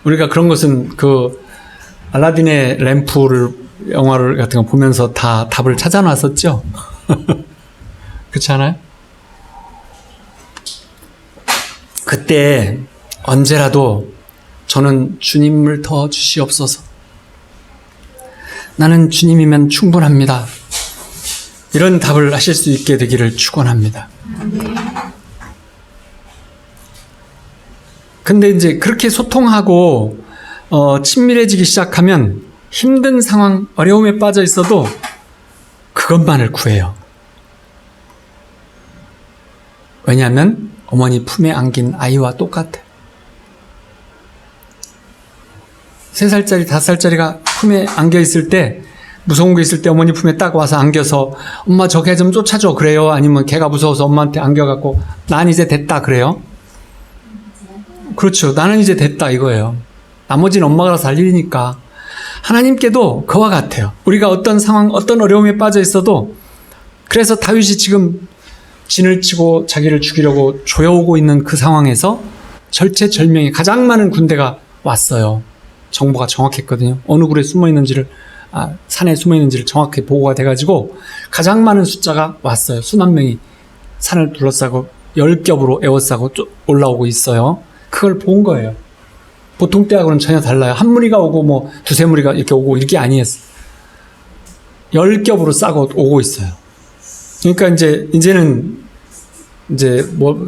우리가 그런 것은 그 알라딘의 램프를 영화를 같은 거 보면서 다 답을 찾아놨었죠. 그렇지 않아요? 그때 언제라도 저는 주님을 더 주시옵소서. 나는 주님이면 충분합니다. 이런 답을 하실 수 있게 되기를 축원합니다. 근데 이제 그렇게 소통하고 친밀해지기 시작하면 힘든 상황, 어려움에 빠져 있어도 그것만을 구해요. 왜냐하면 어머니 품에 안긴 아이와 똑같아요. 3살짜리, 5살짜리가 품에 안겨 있을 때, 무서운 거 있을 때 어머니 품에 딱 와서 안겨서 엄마 저 개 좀 쫓아줘 그래요? 아니면 개가 무서워서 엄마한테 안겨갖고 난 이제 됐다 그래요? 그렇죠. 나는 이제 됐다 이거예요. 나머지는 엄마가 알아서 할 일이니까. 하나님께도 그와 같아요. 우리가 어떤 상황, 어떤 어려움에 빠져 있어도 그래서 다윗이 지금 진을 치고 자기를 죽이려고 조여오고 있는 그 상황에서 절체절명의 가장 많은 군대가 왔어요. 정보가 정확했거든요. 어느 굴에 숨어 있는지를 산에 숨어 있는지를 정확히 보고가 돼가지고 가장 많은 숫자가 왔어요. 수만 명이 산을 둘러싸고 10겹으로 에워싸고 올라오고 있어요. 그걸 본 거예요. 보통 때하고는 전혀 달라요. 한 무리가 오고 뭐 두세 무리가 이렇게 오고 이게 아니었어요. 10겹으로 싸고 오고 있어요. 그러니까 이제는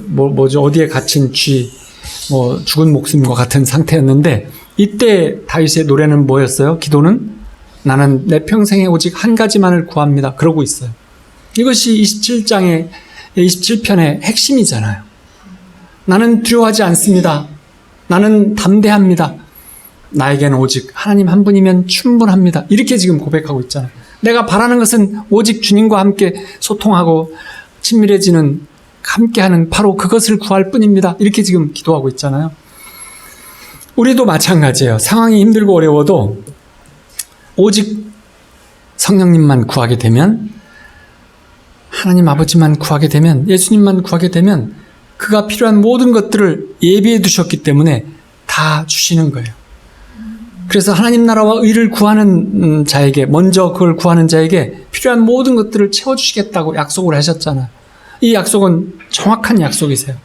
뭐죠? 어디에 갇힌 쥐, 죽은 목숨과 같은 상태였는데, 이때 다윗의 노래는 뭐였어요? 기도는 나는 내 평생에 오직 한 가지만을 구합니다. 그러고 있어요. 이것이 27편의 핵심이잖아요. 나는 두려워하지 않습니다. 나는 담대합니다. 나에게는 오직 하나님 한 분이면 충분합니다. 이렇게 지금 고백하고 있잖아요. 내가 바라는 것은 오직 주님과 함께 소통하고 친밀해지는, 함께하는 바로 그것을 구할 뿐입니다. 이렇게 지금 기도하고 있잖아요. 우리도 마찬가지예요. 상황이 힘들고 어려워도 오직 성령님만 구하게 되면, 하나님 아버지만 구하게 되면, 예수님만 구하게 되면 그가 필요한 모든 것들을 예비해 두셨기 때문에 다 주시는 거예요. 그래서 하나님 나라와 의를 구하는 자에게, 먼저 그걸 구하는 자에게 필요한 모든 것들을 채워주시겠다고 약속을 하셨잖아요. 이 약속은 정확한 약속이세요.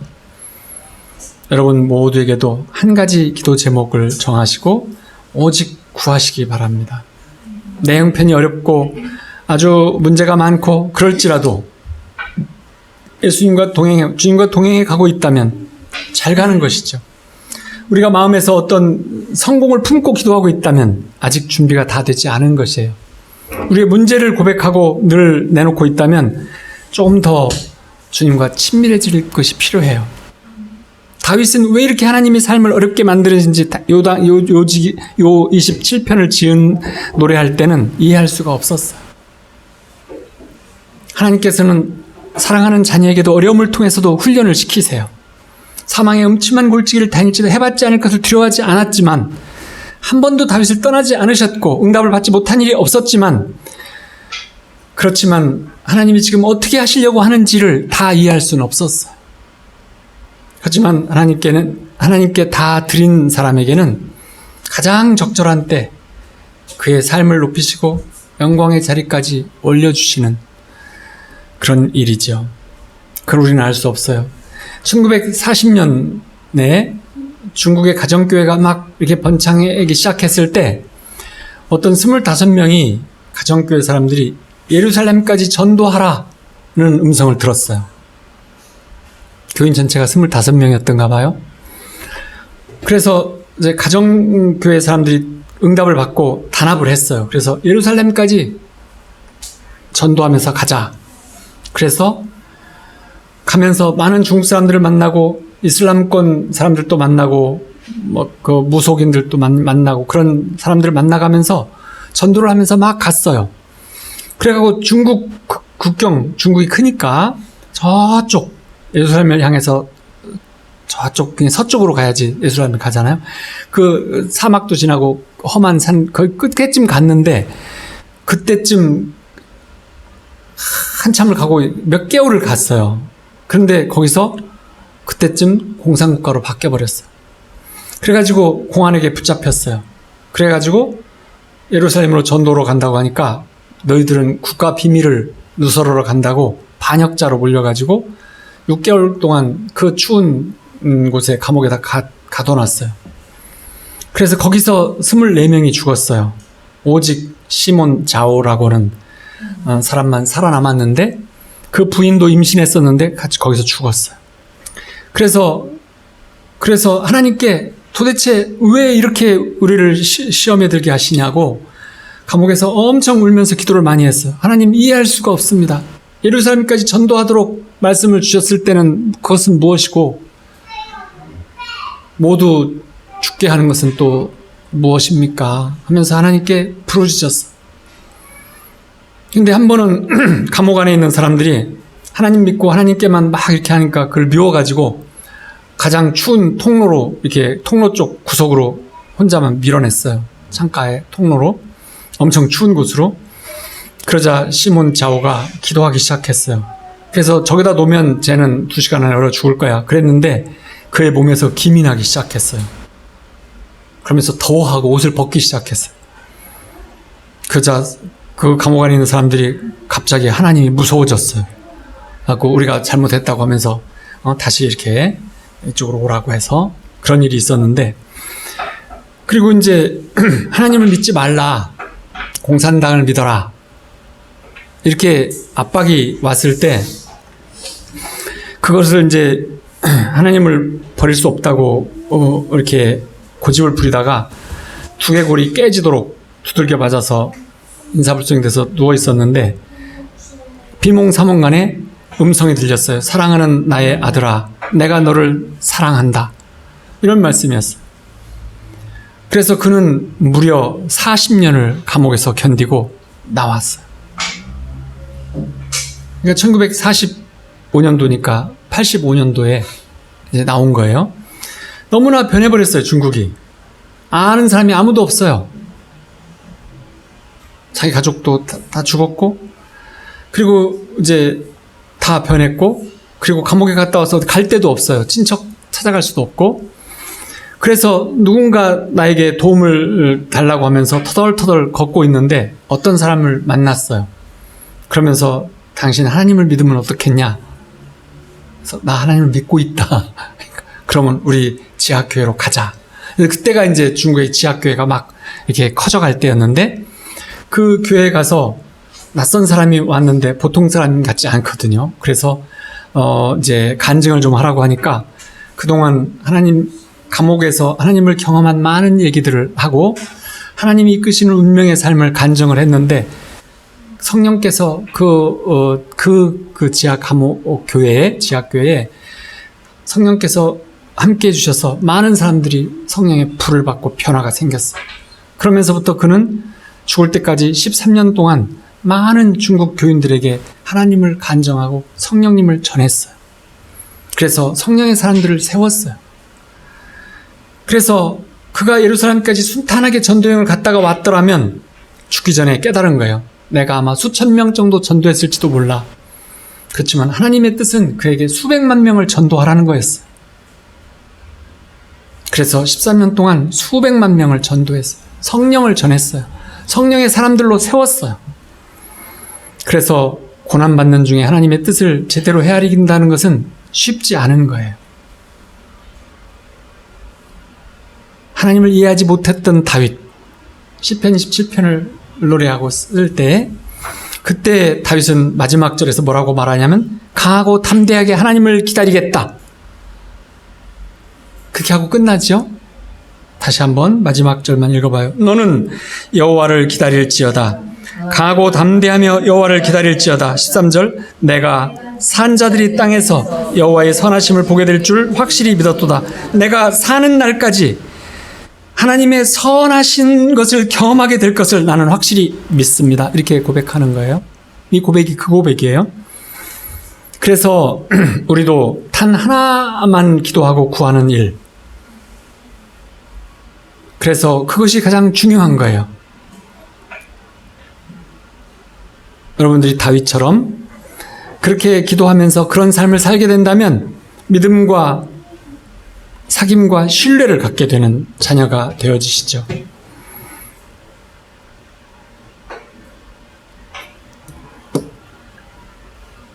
여러분 모두에게도 한 가지 기도 제목을 정하시고 오직 구하시기 바랍니다. 내 형편이 어렵고 아주 문제가 많고 그럴지라도 주님과 동행해 가고 있다면 잘 가는 것이죠. 우리가 마음에서 어떤 성공을 품고 기도하고 있다면 아직 준비가 다 되지 않은 것이에요. 우리의 문제를 고백하고 늘 내놓고 있다면 조금 더 주님과 친밀해질 것이 필요해요. 다윗은 왜 이렇게 하나님의 삶을 어렵게 만드는지 요 27편을 지은 노래할 때는 이해할 수가 없었어요. 하나님께서는 사랑하는 자녀에게도 어려움을 통해서도 훈련을 시키세요. 사망의 음침한 골짜기를 다닐지도 해봤지 않을 것을 두려워하지 않았지만, 한 번도 다윗을 떠나지 않으셨고 응답을 받지 못한 일이 없었지만, 그렇지만 하나님이 지금 어떻게 하시려고 하는지를 다 이해할 수는 없었어요. 하지만 하나님께 다 드린 사람에게는 가장 적절한 때 그의 삶을 높이시고 영광의 자리까지 올려주시는 그런 일이죠. 그걸 우리는 알 수 없어요. 1940년에 중국의 가정교회가 막 이렇게 번창하기 시작했을 때 어떤 25명이 가정교회 사람들이 예루살렘까지 전도하라는 음성을 들었어요. 교인 전체가 25명이었던가 봐요. 그래서 이제 가정교회 사람들이 응답을 받고 단합을 했어요. 그래서 예루살렘까지 전도하면서 가자. 그래서 가면서 많은 중국 사람들을 만나고 이슬람권 사람들도 만나고 그 무속인들도 만나고 그런 사람들을 만나가면서 전도를 하면서 막 갔어요. 그래가지고 중국 국경, 중국이 크니까 저쪽 예루살렘을 향해서 저쪽 그냥 서쪽으로 가야지 예루살렘을 가잖아요. 그 사막도 지나고 험한 산 거의 끝에쯤 갔는데, 그때쯤 한참을 가고 몇 개월을 갔어요. 그런데 거기서 그때쯤 공산국가로 바뀌어버렸어요. 그래가지고 공안에게 붙잡혔어요. 그래가지고 예루살렘으로 전도로 간다고 하니까 너희들은 국가 비밀을 누설하러 간다고 반역자로 몰려가지고 6개월 동안 그 추운 곳에 감옥에다 가둬놨어요. 그래서 거기서 24명이 죽었어요. 오직 시몬 자오라고는 사람만 살아남았는데, 그 부인도 임신했었는데 같이 거기서 죽었어요. 그래서 하나님께 도대체 왜 이렇게 우리를 시험에 들게 하시냐고 감옥에서 엄청 울면서 기도를 많이 했어요. 하나님, 이해할 수가 없습니다. 예루살렘까지 전도하도록 말씀을 주셨을 때는 그것은 무엇이고 모두 죽게 하는 것은 또 무엇입니까? 하면서 하나님께 부르짖었어요. 근데 한 번은 감옥 안에 있는 사람들이 하나님 믿고 하나님께만 막 이렇게 하니까 그걸 미워가지고 가장 추운 통로로, 이렇게 통로 쪽 구석으로 혼자만 밀어냈어요. 창가에 통로로, 엄청 추운 곳으로. 그러자 시몬 자오가 기도하기 시작했어요. 그래서 저기다 놓으면 쟤는 2시간 안에 얼어 죽을 거야 그랬는데 그의 몸에서 김이 나기 시작했어요. 그러면서 더워하고 옷을 벗기 시작했어요. 그러자 그 감옥 안에 있는 사람들이 갑자기 하나님이 무서워졌어요. 하고 우리가 잘못했다고 하면서 다시 이렇게 이쪽으로 오라고 해서 그런 일이 있었는데, 그리고 이제 하나님을 믿지 말라, 공산당을 믿어라, 이렇게 압박이 왔을 때 그것을 이제 하나님을 버릴 수 없다고 이렇게 고집을 부리다가 두개골이 깨지도록 두들겨 맞아서 인사불성돼서 누워 있었는데, 비몽사몽간에 음성이 들렸어요. 사랑하는 나의 아들아, 내가 너를 사랑한다, 이런 말씀이었어요. 그래서 그는 무려 40년을 감옥에서 견디고 나왔어요. 그러니까 1945년도니까 85년도에 이제 나온 거예요. 너무나 변해버렸어요, 중국이. 아는 사람이 아무도 없어요. 자기 가족도 다 죽었고, 그리고 이제 다 변했고, 그리고 감옥에 갔다 와서 갈 데도 없어요. 친척 찾아갈 수도 없고. 그래서 누군가 나에게 도움을 달라고 하면서 터덜터덜 걷고 있는데 어떤 사람을 만났어요. 그러면서 당신 하나님을 믿으면 어떻겠냐? 그래서 나 하나님을 믿고 있다. 그러면 우리 지하교회로 가자. 그때가 이제 중국의 지하교회가 막 이렇게 커져갈 때였는데, 그 교회에 가서 낯선 사람이 왔는데 보통 사람 같지 않거든요. 그래서 이제 간증을 좀 하라고 하니까 그동안 감옥에서 하나님을 경험한 많은 얘기들을 하고 하나님이 이끄시는 운명의 삶을 간증을 했는데, 성령께서 그 지하교회에 성령께서 함께 해주셔서 많은 사람들이 성령의 불을 받고 변화가 생겼어요. 그러면서부터 그는 죽을 때까지 13년 동안 많은 중국 교인들에게 하나님을 간증하고 성령님을 전했어요. 그래서 성령의 사람들을 세웠어요. 그래서 그가 예루살렘까지 순탄하게 전도여행을 갔다가 왔더라면 죽기 전에 깨달은 거예요. 내가 아마 수천 명 정도 전도했을지도 몰라. 그렇지만 하나님의 뜻은 그에게 수백만 명을 전도하라는 거였어요. 그래서 13년 동안 수백만 명을 전도했어요. 성령을 전했어요. 성령의 사람들로 세웠어요. 그래서 고난받는 중에 하나님의 뜻을 제대로 헤아린다는 것은 쉽지 않은 거예요. 하나님을 이해하지 못했던 다윗, 시편 27편을 노래하고 쓸 때, 그때 다윗은 마지막 절에서 뭐라고 말하냐면 강하고 담대하게 하나님을 기다리겠다, 그렇게 하고 끝나죠. 다시 한번 마지막 절만 읽어봐요. 너는 여호와를 기다릴지어다. 강하고 담대하며 여호와를 기다릴지어다. 13절. 내가 산 자들이 땅에서 여호와의 선하심을 보게 될 줄 확실히 믿었도다. 내가 사는 날까지 하나님의 선하신 것을 경험하게 될 것을 나는 확실히 믿습니다. 이렇게 고백하는 거예요. 이 고백이 그 고백이에요. 그래서 우리도 단 하나만 기도하고 구하는 일, 그래서 그것이 가장 중요한 거예요. 여러분들이 다윗처럼 그렇게 기도하면서 그런 삶을 살게 된다면 믿음과 사귐과 신뢰를 갖게 되는 자녀가 되어지시죠.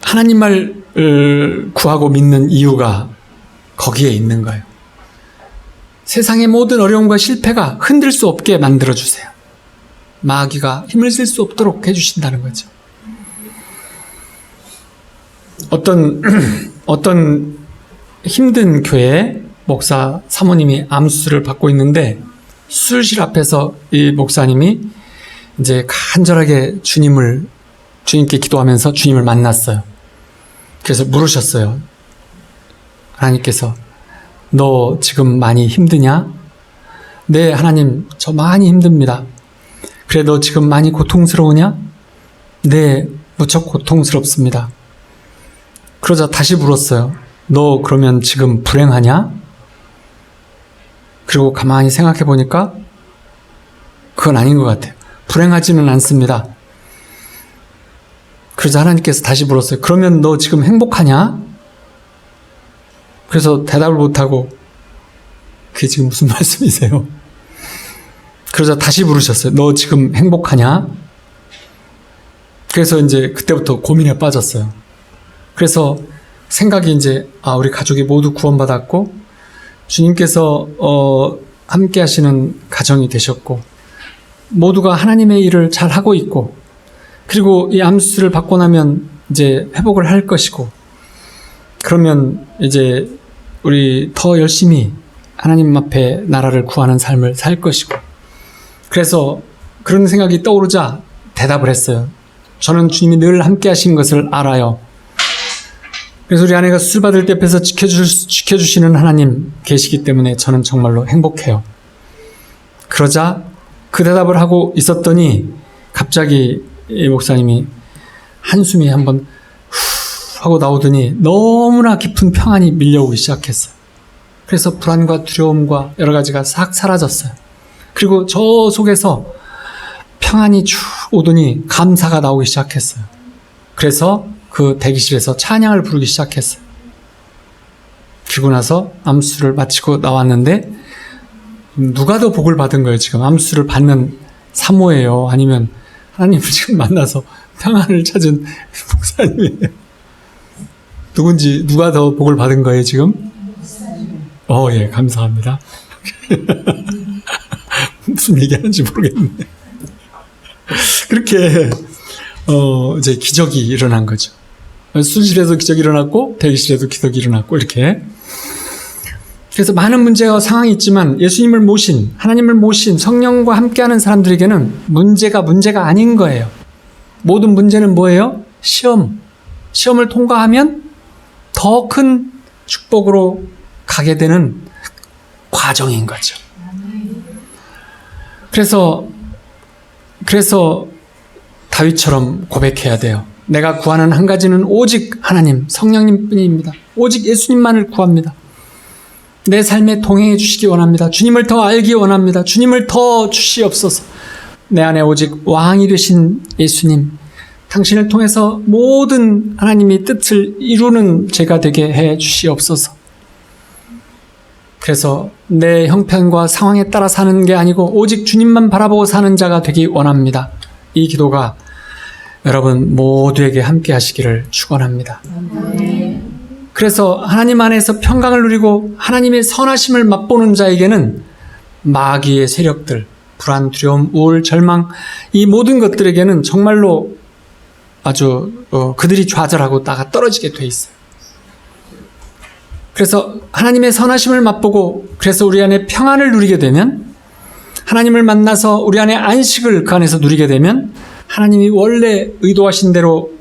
하나님 말을 구하고 믿는 이유가 거기에 있는 거예요. 세상의 모든 어려움과 실패가 흔들 수 없게 만들어주세요. 마귀가 힘을 쓸 수 없도록 해주신다는 거죠. 어떤 힘든 교회 목사 사모님이 암수술을 받고 있는데, 수술실 앞에서 이 목사님이 이제 간절하게 주님께 기도하면서 주님을 만났어요. 그래서 물으셨어요. 하나님께서 너 지금 많이 힘드냐? 네, 하나님, 저 많이 힘듭니다. 그래, 너 지금 많이 고통스러우냐? 네, 무척 고통스럽습니다. 그러자 다시 물었어요. 너 그러면 지금 불행하냐? 그리고 가만히 생각해 보니까 그건 아닌 것 같아요. 불행하지는 않습니다. 그러자 하나님께서 다시 물었어요. 그러면 너 지금 행복하냐? 그래서 대답을 못하고 그게 지금 무슨 말씀이세요? 그러자 다시 물으셨어요. 너 지금 행복하냐? 그래서 이제 그때부터 고민에 빠졌어요. 그래서 생각이 이제 우리 가족이 모두 구원받았고 주님께서 함께 하시는 가정이 되셨고 모두가 하나님의 일을 잘 하고 있고 그리고 이 암수술을 받고 나면 이제 회복을 할 것이고 그러면 이제 우리 더 열심히 하나님 앞에 나라를 구하는 삶을 살 것이고 그래서 그런 생각이 떠오르자 대답을 했어요. 저는 주님이 늘 함께 하신 것을 알아요. 그래서 우리 아내가 수술 받을 때 옆에서 지켜주시는 하나님 계시기 때문에 저는 정말로 행복해요. 그러자 그 대답을 하고 있었더니 갑자기 이 목사님이 한숨이 한번 후 하고 나오더니 너무나 깊은 평안이 밀려오기 시작했어요. 그래서 불안과 두려움과 여러 가지가 싹 사라졌어요. 그리고 저 속에서 평안이 쭉 오더니 감사가 나오기 시작했어요. 그래서 그 대기실에서 찬양을 부르기 시작했어요. 그리고 나서 암수술을 마치고 나왔는데 누가 더 복을 받은 거예요? 지금 암수술을 받는 사모예요? 아니면 하나님을 지금 만나서 평안을 찾은 목사님이에요? 누군지 누가 더 복을 받은 거예요 지금? 예, 감사합니다. 무슨 얘기하는지 모르겠네. 그렇게 이제 기적이 일어난 거죠. 수술실에서 기적이 일어났고 대기실에도 기적이 일어났고 이렇게. 그래서 많은 문제와 상황이 있지만 예수님을 모신 하나님을 모신 성령과 함께하는 사람들에게는 문제가 아닌 거예요. 모든 문제는 뭐예요? 시험을 통과하면 더 큰 축복으로 가게 되는 과정인 거죠. 그래서 다윗처럼 고백해야 돼요. 내가 구하는 한 가지는 오직 하나님, 성령님 뿐입니다. 오직 예수님만을 구합니다. 내 삶에 동행해 주시기 원합니다. 주님을 더 알기 원합니다. 주님을 더 주시옵소서. 내 안에 오직 왕이 되신 예수님, 당신을 통해서 모든 하나님의 뜻을 이루는 제가 되게 해 주시옵소서. 그래서 내 형편과 상황에 따라 사는 게 아니고 오직 주님만 바라보고 사는 자가 되기 원합니다. 이 기도가 여러분 모두에게 함께 하시기를 축원합니다. 그래서 하나님 안에서 평강을 누리고 하나님의 선하심을 맛보는 자에게는 마귀의 세력들, 불안, 두려움, 우울, 절망 이 모든 것들에게는 정말로 아주 그들이 좌절하고 나가 떨어지게 돼 있어요. 그래서 하나님의 선하심을 맛보고 그래서 우리 안에 평안을 누리게 되면 하나님을 만나서 우리 안에 안식을 그 안에서 누리게 되면 하나님이 원래 의도하신 대로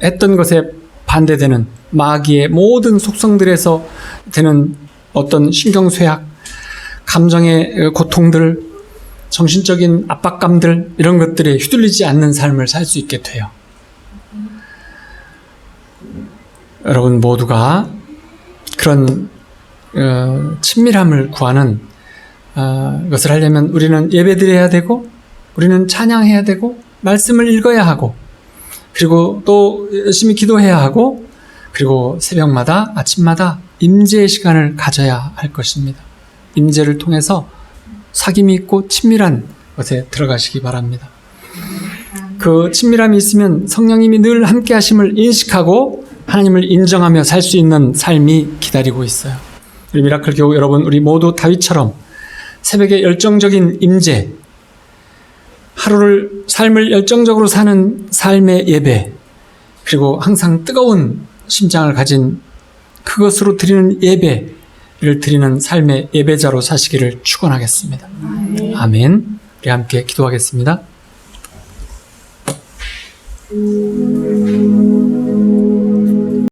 했던 것에 반대되는 마귀의 모든 속성들에서 되는 어떤 신경쇠약, 감정의 고통들, 정신적인 압박감들 이런 것들에 휘둘리지 않는 삶을 살 수 있게 돼요. 여러분 모두가 그런 친밀함을 구하는 것을 하려면 우리는 예배드려야 되고 우리는 찬양해야 되고 말씀을 읽어야 하고 그리고 또 열심히 기도해야 하고 그리고 새벽마다 아침마다 임재의 시간을 가져야 할 것입니다. 임재를 통해서 사귐이 있고 친밀한 것에 들어가시기 바랍니다. 그 친밀함이 있으면 성령님이 늘 함께 하심을 인식하고 하나님을 인정하며 살 수 있는 삶이 기다리고 있어요. 우리 미라클 교우 여러분, 우리 모두 다윗처럼 새벽에 열정적인 임재, 하루를 삶을 열정적으로 사는 삶의 예배, 그리고 항상 뜨거운 심장을 가진 그것으로 드리는 예배를 드리는 삶의 예배자로 사시기를 축원하겠습니다. 아멘. 우리 함께 기도하겠습니다.